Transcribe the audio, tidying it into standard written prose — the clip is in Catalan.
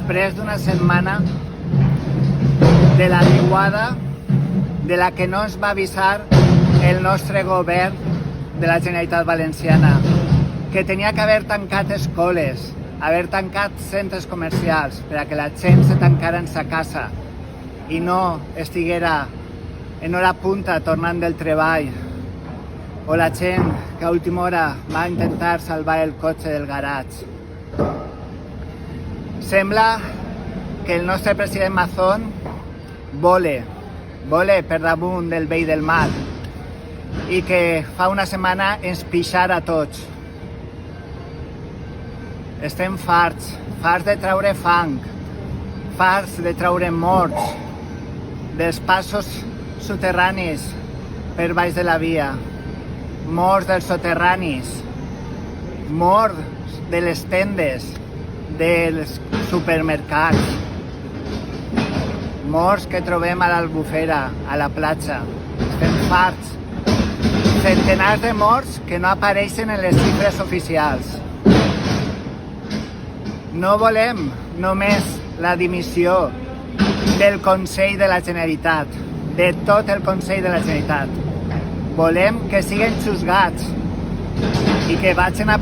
després d'una setmana de la riuada de la que no ens va avisar el nostre govern de la Generalitat Valenciana, que tenia que haver tancat escoles, haver tancat centres comercials per a que la gent se tancara en sa casa i no estiguera en hora punta tornant del treball, o la gent que a última hora va intentar salvar el cotxe del garatge. Sembla que el nostre president Mazón vola per damunt del bé i del mal i que fa una setmana ens pixara a tots. Estem farts de treure fang, farts de treure morts dels passos soterranis per baix de la via, morts dels soterranis, morts de les tendes dels supermercats, morts que trobem a l'Albufera, a la platja. Estem farts. Centenars de morts que no apareixen en les xifres oficials. No volem només la dimissió del Consell de la Generalitat, de tot el Consell de la Generalitat. Volem que siguen juzgats i que vagin a